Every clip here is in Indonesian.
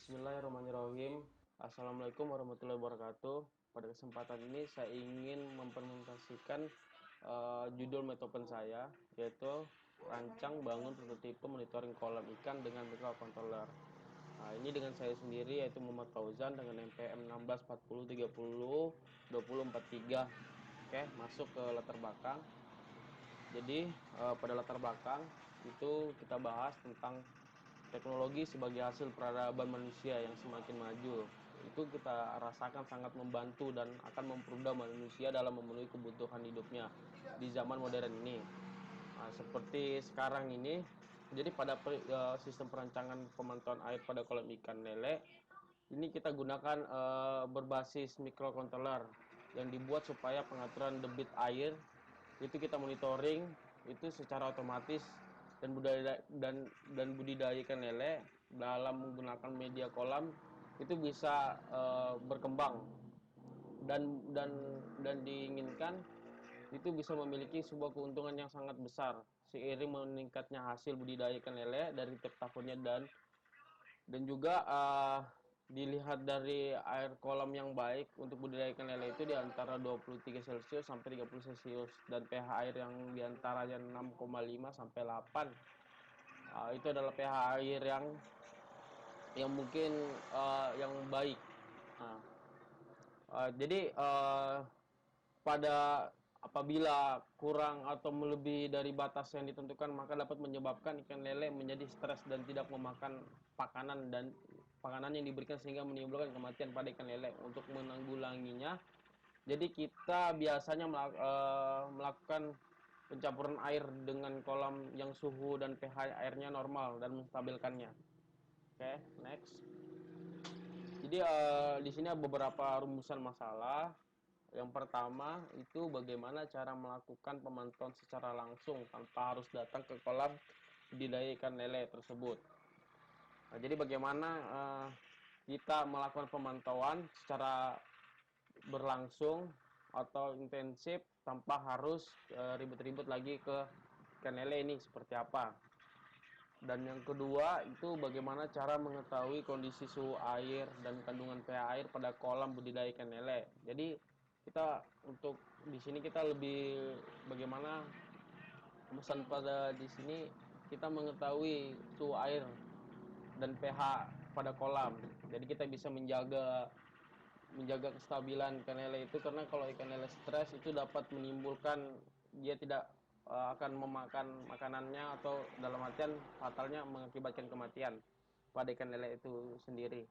Bismillahirrahmanirrahim. Assalamualaikum warahmatullahi wabarakatuh. Pada kesempatan ini saya ingin mempresentasikan judul metopen saya, yaitu rancang bangun prototipe monitoring kolam ikan dengan microcontroller. Nah, ini dengan saya sendiri, yaitu Muhammad Fauzan dengan NPM 1640302043. Oke, masuk ke latar belakang. Jadi pada latar belakang itu kita bahas tentang teknologi sebagai hasil peradaban manusia yang semakin maju. Itu kita rasakan sangat membantu dan akan mempermudah manusia dalam memenuhi kebutuhan hidupnya di zaman modern ini. Nah, seperti sekarang ini, jadi pada sistem perancangan pemantauan air pada kolam ikan lele, ini kita gunakan berbasis microcontroller yang dibuat supaya pengaturan debit air itu kita monitoring itu secara otomatis dan budidaya ikan lele dalam menggunakan media kolam itu bisa berkembang dan diinginkan itu bisa memiliki sebuah keuntungan yang sangat besar seiring meningkatnya hasil budidaya ikan lele dari tiap tahunnya dan juga dilihat dari air kolam yang baik untuk budidaya ikan lele itu di antara 23 Celcius sampai 30 Celcius dan pH air yang di antaranya 6,5 sampai 8. Itu adalah pH air yang mungkin yang baik. Nah, jadi pada apabila kurang atau melebihi dari batas yang ditentukan maka dapat menyebabkan ikan lele menjadi stres dan tidak memakan pakanan yang diberikan sehingga menimbulkan kematian pada ikan lele. Untuk menanggulanginya, jadi kita biasanya melakukan pencampuran air dengan kolam yang suhu dan pH airnya normal dan menstabilkannya. Oke, next. Jadi di sini ada beberapa rumusan masalah. Yang pertama itu bagaimana cara melakukan pemantauan secara langsung tanpa harus datang ke kolam budidaya ikan lele tersebut. Nah, jadi bagaimana kita melakukan pemantauan secara berlangsung atau intensif tanpa harus ribet-ribet lagi ke ikan lele ini seperti apa. Dan yang kedua itu bagaimana cara mengetahui kondisi suhu air dan kandungan pH air pada kolam budidaya ikan lele. Jadi kita untuk di sini kita lebih bagaimana pesan pada di sini kita mengetahui suhu air dan pH pada kolam. Jadi kita bisa menjaga kestabilan ikan lele itu, karena kalau ikan lele stres itu dapat menimbulkan dia tidak akan memakan makanannya atau dalam artian fatalnya mengakibatkan kematian pada ikan lele itu sendiri.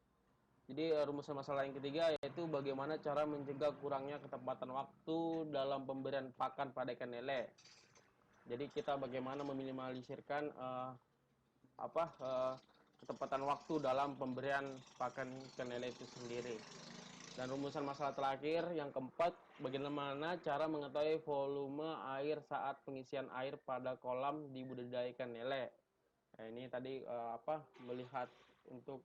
Jadi rumusan masalah yang ketiga yaitu bagaimana cara mencegah kurangnya ketepatan waktu dalam pemberian pakan pada ikan lele. Jadi kita bagaimana meminimalisirkan ketepatan waktu dalam pemberian pakan ikan lele itu sendiri. Dan rumusan masalah terakhir yang keempat, bagaimana cara mengetahui volume air saat pengisian air pada kolam budidaya ikan lele. Nah, ini tadi melihat untuk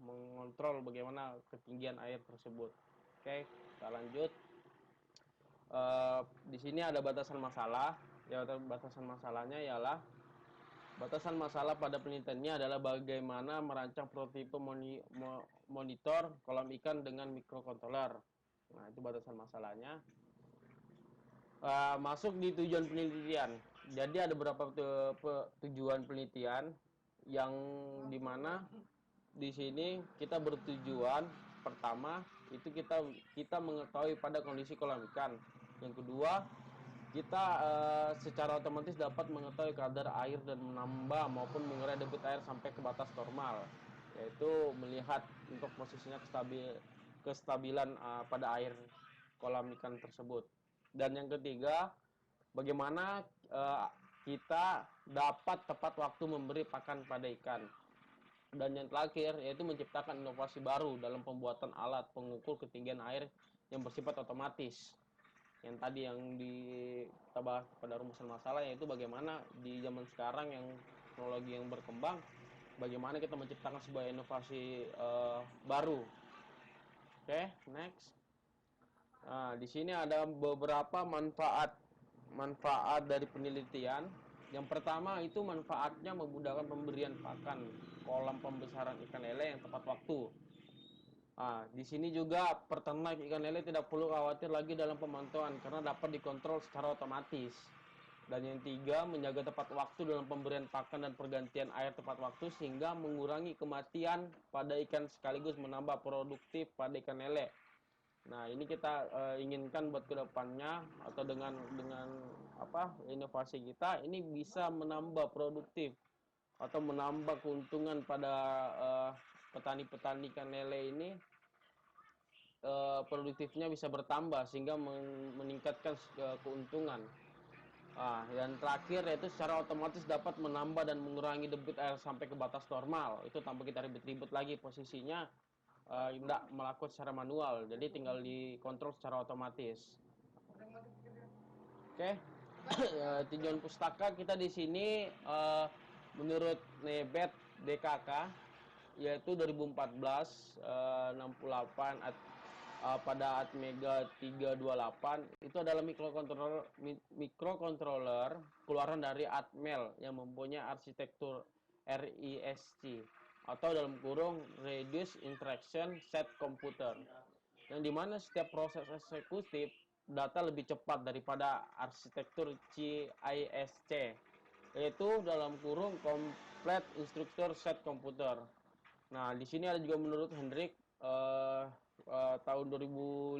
mengontrol bagaimana ketinggian air tersebut. Oke, kita lanjut. Di sini ada batasan masalah. Ya, batasan masalahnya ialah batasan masalah pada penelitiannya adalah bagaimana merancang prototipe monitor kolam ikan dengan microcontroller. Nah, itu batasan masalahnya. Masuk di tujuan penelitian. Jadi ada beberapa tujuan penelitian yang dimana di sini kita bertujuan pertama itu kita mengetahui pada kondisi kolam ikan. Yang kedua, kita secara otomatis dapat mengetahui kadar air dan menambah maupun mengurai debit air sampai ke batas normal, yaitu melihat untuk posisinya kestabilan pada air kolam ikan tersebut. Dan yang ketiga, bagaimana kita dapat tepat waktu memberi pakan pada ikan. Dan yang terakhir yaitu menciptakan inovasi baru dalam pembuatan alat pengukur ketinggian air yang bersifat otomatis. Yang tadi yang kita bahas pada rumusan masalah, yaitu bagaimana di zaman sekarang yang teknologi yang berkembang, bagaimana kita menciptakan sebuah inovasi baru. Oke, next. Nah, di sini ada beberapa manfaat dari penelitian. Yang pertama itu manfaatnya memudahkan pemberian pakan kolam pembesaran ikan lele yang tepat waktu. Nah, di sini juga peternak ikan lele tidak perlu khawatir lagi dalam pemantauan karena dapat dikontrol secara otomatis. Dan yang tiga, menjaga tepat waktu dalam pemberian pakan dan pergantian air tepat waktu sehingga mengurangi kematian pada ikan sekaligus menambah produktif pada ikan lele. Nah, ini kita inginkan buat kedepannya atau dengan inovasi kita ini bisa menambah produktif atau menambah keuntungan pada petani-petani ikan lele ini, produktifnya bisa bertambah sehingga meningkatkan keuntungan. Dan terakhir yaitu secara otomatis dapat menambah dan mengurangi debit air sampai ke batas normal. Itu tanpa kita ribet-ribet lagi posisinya, tidak melakukan secara manual. Jadi tinggal dikontrol secara otomatis. Oke. Tinjauan pustaka kita di sini menurut Nebet DKK yaitu 2014 68 pada Atmega 328 itu adalah mikrokontroler keluaran dari Atmel yang mempunyai arsitektur RISC atau dalam kurung Reduced Instruction Set Computer, yang dimana setiap proses eksekutif data lebih cepat daripada arsitektur CISC, yaitu dalam kurung Complete Instructor Set Computer. Nah, di sini ada juga menurut Hendrik tahun 2005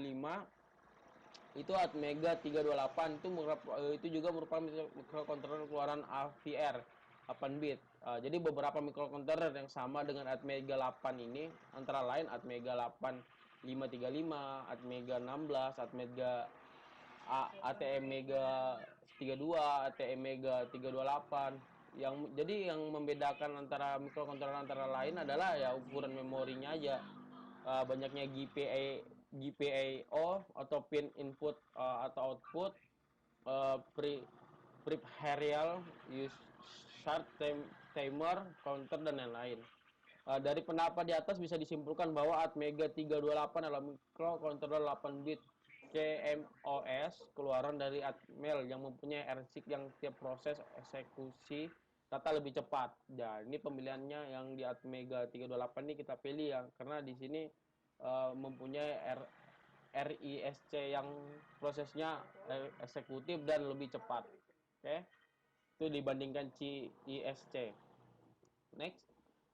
itu Atmega 328 itu juga merupakan mikrokontroler keluaran AVR 8 bit. Jadi beberapa mikrokontroler yang sama dengan Atmega 8 ini antara lain Atmega 8535, Atmega 16, Atmega ATM Mega 32, ATM Mega 328. Jadi yang membedakan antara mikrokontroler antara lain adalah ya ukuran memorinya aja. Banyaknya GPIO atau pin input atau output, peripheral, use start timer, counter dan lain-lain. Dari pendapat di atas bisa disimpulkan bahwa Atmega 328 adalah mikrokontroler 8 bit CMOS keluaran dari Atmel yang mempunyai RSIC yang tiap proses eksekusi data lebih cepat. Ya, ini pemilihannya yang di Atmega 328 ini kita pilih ya karena di sini mempunyai RISC yang prosesnya eksekutif dan lebih cepat. Oke. Itu dibandingkan CISC. Next.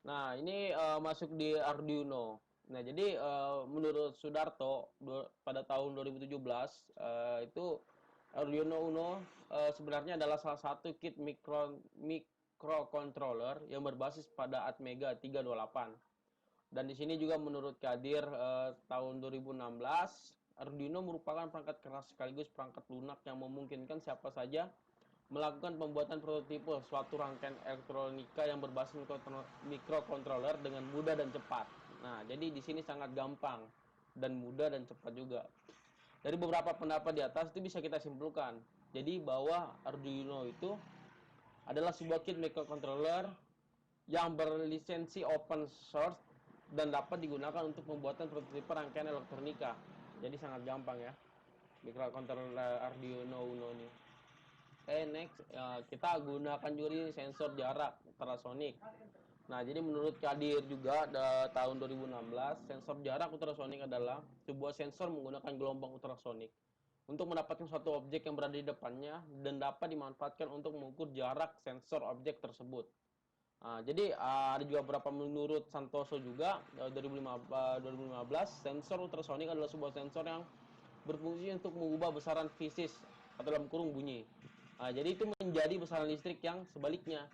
Nah, ini masuk di Arduino. Nah, jadi menurut Sudarto pada tahun 2017 itu Arduino Uno sebenarnya adalah salah satu kit microcontroller yang berbasis pada Atmega 328. Dan di sini juga menurut Kadir tahun 2016 Arduino merupakan perangkat keras sekaligus perangkat lunak yang memungkinkan siapa saja melakukan pembuatan prototipe suatu rangkaian elektronika yang berbasis mikrokontroler dengan mudah dan cepat. Nah, jadi di sini sangat gampang dan mudah dan cepat juga. Dari beberapa pendapat di atas itu bisa kita simpulkan. Jadi bahwa Arduino itu adalah sebuah kit mikrokontroler yang berlisensi open source dan dapat digunakan untuk pembuatan prototipe rangkaian elektronika. Jadi sangat gampang ya mikrokontroler Arduino Uno ini. Next, kita gunakan juga ini sensor jarak ultrasonik. Nah, jadi menurut Kadir juga tahun 2016, sensor jarak ultrasonik adalah sebuah sensor menggunakan gelombang ultrasonik untuk mendapatkan suatu objek yang berada di depannya dan dapat dimanfaatkan untuk mengukur jarak sensor objek tersebut. Jadi ada juga beberapa menurut Santoso juga 2015, sensor ultrasonik adalah sebuah sensor yang berfungsi untuk mengubah besaran fisis atau dalam kurung bunyi. Jadi itu menjadi besaran listrik yang sebaliknya.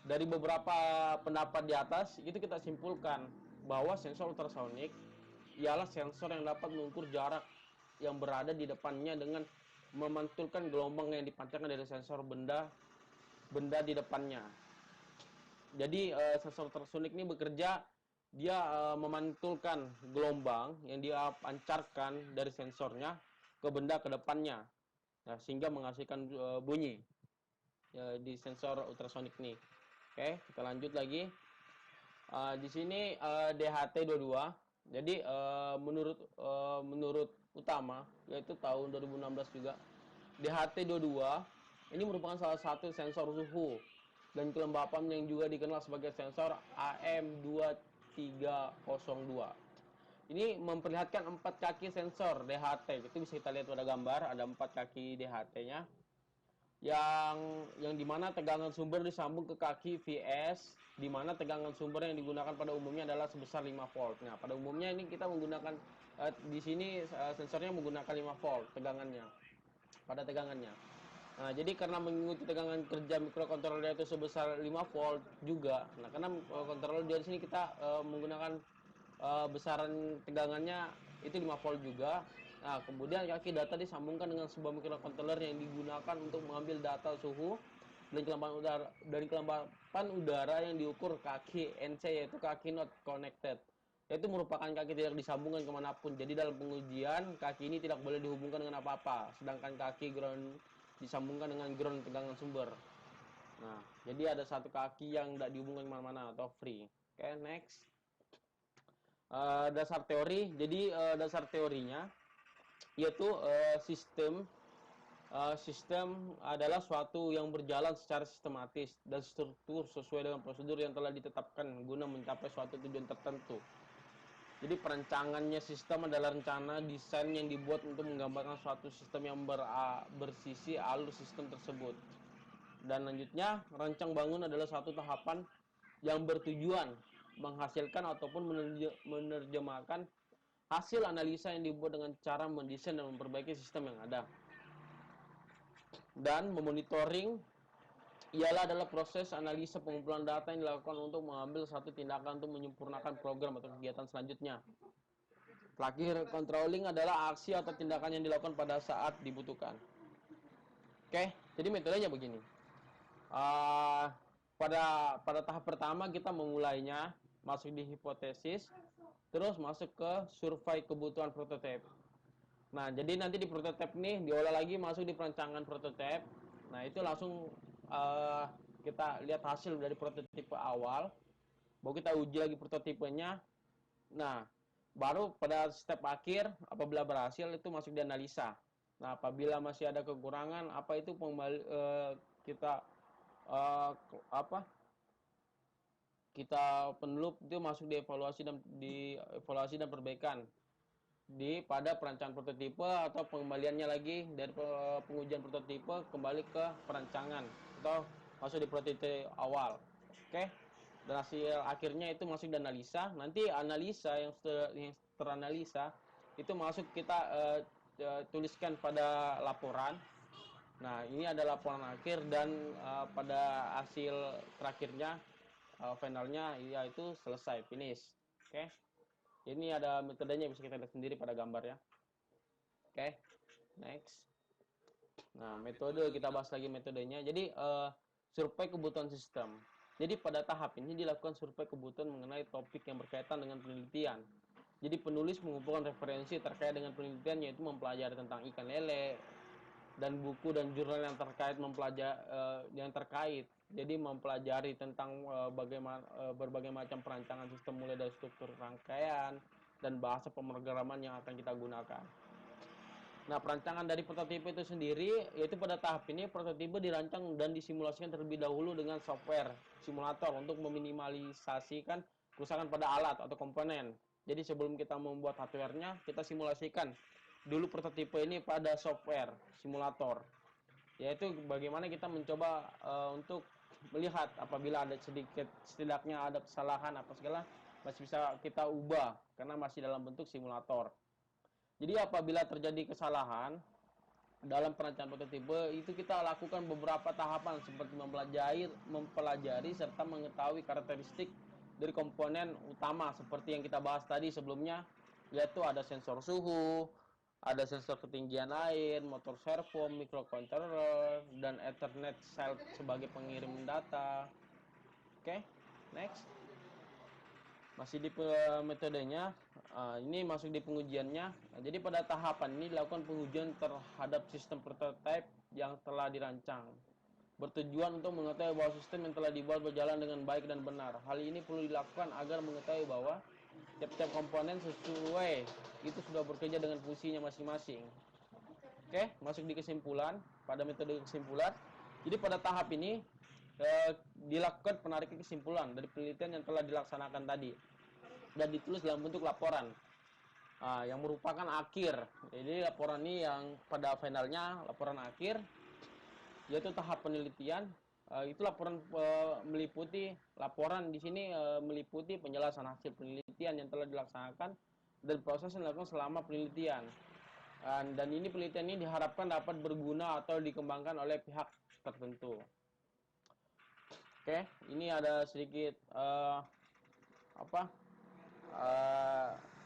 Dari beberapa pendapat di atas, itu kita simpulkan bahwa sensor ultrasonik ialah sensor yang dapat mengukur jarak yang berada di depannya dengan memantulkan gelombang yang dipancarkan dari sensor benda di depannya. Jadi sensor ultrasonik ini bekerja, dia memantulkan gelombang yang dia pancarkan dari sensornya ke benda ke depannya. Nah, sehingga menghasilkan bunyi di sensor ultrasonik ini. Oke, kita lanjut lagi. Di sini DHT22. Jadi menurut Utama yaitu tahun 2016 juga DHT22 ini merupakan salah satu sensor suhu dan kelembapan yang juga dikenal sebagai sensor AM2302. Ini memperlihatkan 4 kaki sensor DHT. Itu bisa kita lihat pada gambar, ada 4 kaki DHT-nya. Yang dimana tegangan sumber disambung ke kaki VS, dimana tegangan sumber yang digunakan pada umumnya adalah sebesar 5 volt. Nah, pada umumnya ini kita menggunakan di sini sensornya menggunakan 5 volt pada tegangannya. Nah, jadi karena mengikuti tegangan kerja mikrokontroler itu sebesar 5 volt juga. Nah, karena kontroler di sini kita menggunakan besaran tegangannya itu 5 volt juga. Nah, kemudian kaki data disambungkan dengan sebuah mikrokontroler yang digunakan untuk mengambil data suhu dan kelembapan udara yang diukur kaki NC, yaitu kaki not connected. Yaitu merupakan kaki tidak disambungkan kemanapun. Jadi dalam pengujian, kaki ini tidak boleh dihubungkan dengan apa-apa. Sedangkan kaki ground disambungkan dengan ground tegangan sumber. Nah, jadi ada satu kaki yang tidak dihubungkan kemana-mana atau free. Oke, next. Dasar teori. Jadi dasar teorinya yaitu sistem adalah suatu yang berjalan secara sistematis dan struktur sesuai dengan prosedur yang telah ditetapkan guna mencapai suatu tujuan tertentu. Jadi perancangannya sistem adalah rencana desain yang dibuat untuk menggambarkan suatu sistem yang bersisi alur sistem tersebut. Dan lanjutnya, rancang bangun adalah suatu tahapan yang bertujuan menghasilkan ataupun menerjemahkan hasil analisa yang dibuat dengan cara mendesain dan memperbaiki sistem yang ada. Dan memonitoring adalah proses analisa pengumpulan data yang dilakukan untuk mengambil satu tindakan untuk menyempurnakan program atau kegiatan selanjutnya. Terakhir, controlling adalah aksi atau tindakan yang dilakukan pada saat dibutuhkan. Oke, jadi metodenya begini. Pada tahap pertama kita memulainya masuk di hipotesis, terus masuk ke survei kebutuhan prototipe. Nah, jadi nanti di prototipe nih diolah lagi masuk di perancangan prototipe. Nah, itu langsung kita lihat hasil dari prototipe awal. Baru kita uji lagi prototipenya. Nah, baru pada step akhir apabila berhasil itu masuk di analisa. Nah, apabila masih ada kekurangan, apa itu kita penelup itu masuk di evaluasi dan perbaikan pada perancangan prototipe atau pengembaliannya lagi dari pengujian prototipe kembali ke perancangan atau masuk di prototipe awal. Oke. Dan hasil akhirnya itu masuk di analisa. Nanti analisa yang teranalisa itu masuk kita tuliskan pada laporan. Nah, ini adalah laporan akhir dan pada hasil terakhirnya finalnya yaitu selesai, finish. Oke. Ini ada metodenya, bisa kita lihat sendiri pada gambar ya. Oke. Next. Nah, metode kita bahas lagi metodenya. Jadi survei kebutuhan sistem. Jadi pada tahap ini dilakukan survei kebutuhan mengenai topik yang berkaitan dengan penelitian. Jadi penulis mengumpulkan referensi terkait dengan penelitian, yaitu mempelajari tentang ikan lele dan buku dan jurnal yang terkait. Jadi mempelajari tentang berbagai macam perancangan sistem mulai dari struktur rangkaian dan bahasa pemrograman yang akan kita gunakan. Nah, perancangan dari prototipe itu sendiri, yaitu pada tahap ini prototipe dirancang dan disimulasikan terlebih dahulu dengan software simulator untuk meminimalisasikan kerusakan pada alat atau komponen. Jadi sebelum kita membuat hardware-nya, kita simulasikan dulu prototipe ini pada software simulator. Yaitu bagaimana kita mencoba untuk melihat apabila ada setidaknya ada kesalahan apa segala masih bisa kita ubah karena masih dalam bentuk simulator. Jadi apabila terjadi kesalahan dalam perancangan prototipe itu kita lakukan beberapa tahapan seperti mempelajari serta mengetahui karakteristik dari komponen utama seperti yang kita bahas tadi sebelumnya, yaitu ada sensor suhu, ada sensor ketinggian air, motor servo, microcontroller, dan Ethernet cell sebagai pengirim data. Oke, next. Masih di metodenya, ini masuk di pengujiannya. Nah, jadi pada tahapan ini dilakukan pengujian terhadap sistem prototipe yang telah dirancang, bertujuan untuk mengetahui bahwa sistem yang telah dibuat berjalan dengan baik dan benar. Hal ini perlu dilakukan agar mengetahui bahwa tiap-tiap komponen sesuai itu sudah bekerja dengan fungsinya masing-masing. Oke, masuk di kesimpulan, pada metode kesimpulan. Jadi pada tahap ini dilakukan penarikan kesimpulan dari penelitian yang telah dilaksanakan tadi dan ditulis dalam bentuk laporan yang merupakan akhir. Jadi laporan ini yang pada finalnya laporan akhir yaitu tahap penelitian. Itu laporan meliputi laporan di sini meliputi penjelasan hasil penelitian yang telah dilaksanakan dan proses yang dilakukan selama penelitian. Dan ini penelitian ini diharapkan dapat berguna atau dikembangkan oleh pihak tertentu. Oke, ini ada sedikit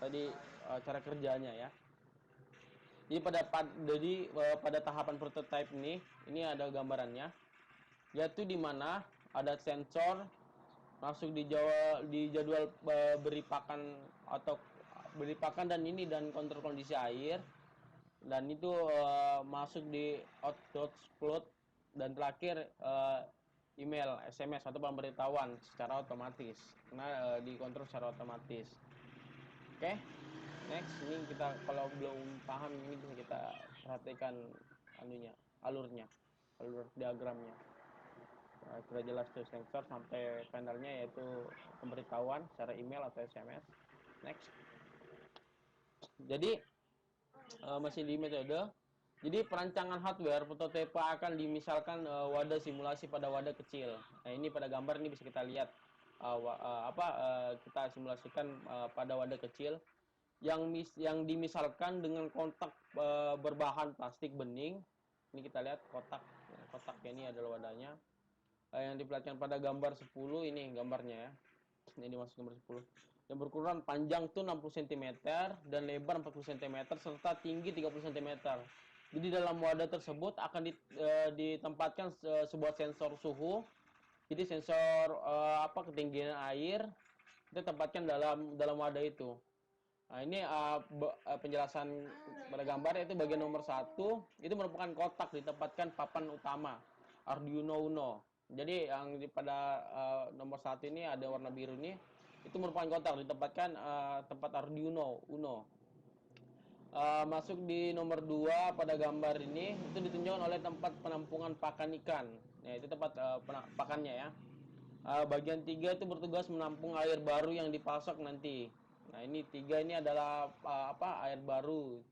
tadi cara kerjanya ya. Jadi pada tahapan prototype ini ada gambarannya, yaitu di mana ada sensor masuk di jadwal beri pakan dan kontrol kondisi air, dan itu masuk di output dan terakhir email, SMS atau pemberitahuan secara otomatis karena dikontrol secara otomatis. Oke. Next, ini kita kalau belum paham ini bisa kita perhatikan alur diagramnya. Sudah jelas tuh sensor sampai finalnya yaitu pemberitahuan secara email atau SMS. Next. Jadi masih di metode. Jadi perancangan hardware prototipe akan dimisalkan wadah simulasi pada wadah kecil. Nah, ini pada gambar ini bisa kita lihat kita simulasikan pada wadah kecil yang dimisalkan dengan kontak berbahan plastik bening. Ini kita lihat kotaknya ini adalah wadahnya. Yang diperlihatkan pada gambar 10 ini gambarnya ya. Ini dimasuk gambar 10. Yang berukuran panjang tuh 60 cm dan lebar 40 cm serta tinggi 30 cm. Jadi dalam wadah tersebut akan ditempatkan sebuah sensor suhu. Jadi sensor ketinggian air kita tempatkan dalam wadah itu. Nah, ini penjelasan pada gambar yaitu bagian nomor 1 itu merupakan kotak ditempatkan papan utama Arduino Uno. Jadi yang pada nomor 1 ini ada warna biru ini itu merupakan kotak ditempatkan tempat Arduino Uno. Masuk di nomor 2 pada gambar ini itu ditunjukkan oleh tempat penampungan pakan ikan. Nah, itu tempat pakannya ya. Bagian 3 itu bertugas menampung air baru yang dipasok nanti. Nah, ini 3 ini adalah air baru,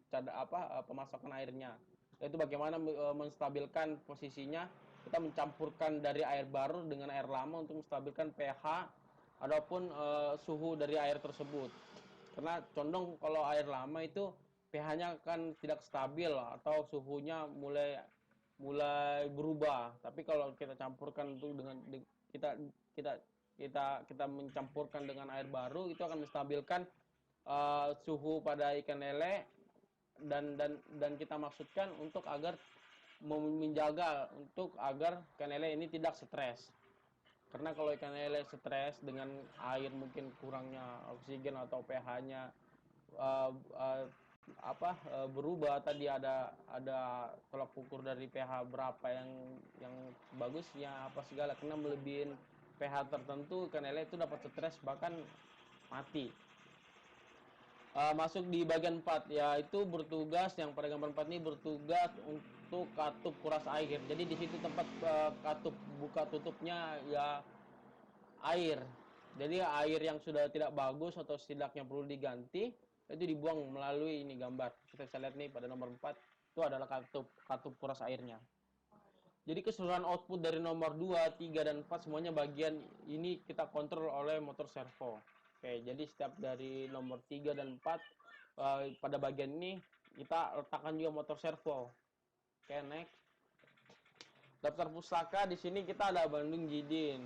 pemasokan airnya. Yaitu bagaimana menstabilkan posisinya. Kita mencampurkan dari air baru dengan air lama untuk menstabilkan pH ataupun suhu dari air tersebut. Karena condong kalau air lama itu pH-nya kan tidak stabil atau suhunya mulai berubah. Tapi kalau kita campurkan itu dengan kita mencampurkan dengan air baru, itu akan menstabilkan suhu pada ikan lele dan kita maksudkan untuk agar menjaga agar ikan lele ini tidak stres. Karena kalau ikan lele stres dengan air mungkin kurangnya oksigen atau pH-nya berubah, tadi ada tolak ukur dari pH berapa yang bagusnya apa segala, karena melebihin pH tertentu ikan lele itu dapat stres bahkan mati. Masuk di bagian 4 yaitu bertugas, yang pada gambar 4 ini bertugas untuk katup kuras air. Jadi di situ tempat katup buka tutupnya ya air. Jadi air yang sudah tidak bagus atau setidaknya perlu diganti itu dibuang melalui ini gambar. Kita bisa lihat nih pada nomor 4 itu adalah katup kuras airnya. Jadi keseluruhan output dari nomor 2, 3 dan 4 semuanya bagian ini kita kontrol oleh motor servo. Oke, jadi setiap dari nomor 3 dan 4 pada bagian ini kita letakkan juga motor servo. Oke, next. Daftar pustaka di sini kita ada Bandung Jidin.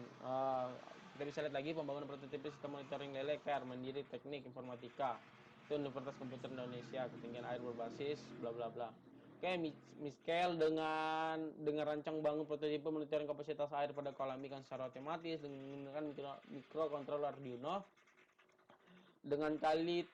Kita bisa lihat lagi pembangunan prototipe sistem monitoring lele KR Mandiri Teknik Informatika. Itu Universitas Komputer Indonesia, ketinggian air berbasis bla bla bla. Oke, Miskel dengan rancang bangun prototipe monitoring kapasitas air pada kolam ikan secara otomatis dengan mikrokontroler Arduino. Dengan Khalid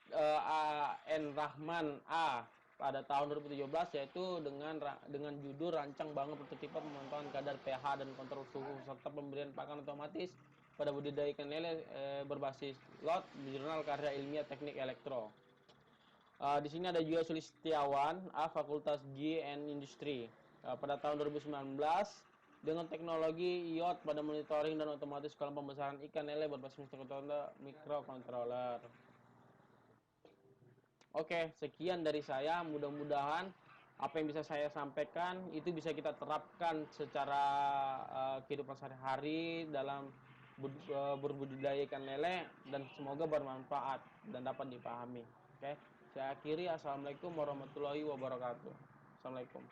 N. Rahman A pada tahun 2017, yaitu dengan judul rancang bangun prototipe pemantauan kadar pH dan kontrol suhu serta pemberian pakan otomatis pada budidaya ikan lele berbasis lot di jurnal karya ilmiah teknik elektro. Di sini ada juga Sulistiawan A Fakultas G and Industri pada tahun 2019 dengan teknologi IoT pada monitoring dan otomatis kolam pembesaran ikan lele berbasis mikrokontroller. Oke, sekian dari saya. Mudah-mudahan apa yang bisa saya sampaikan itu bisa kita terapkan secara kehidupan sehari-hari dalam berbudidaya ikan lele dan semoga bermanfaat dan dapat dipahami. Oke, saya akhiri. Assalamualaikum warahmatullahi wabarakatuh. Assalamualaikum.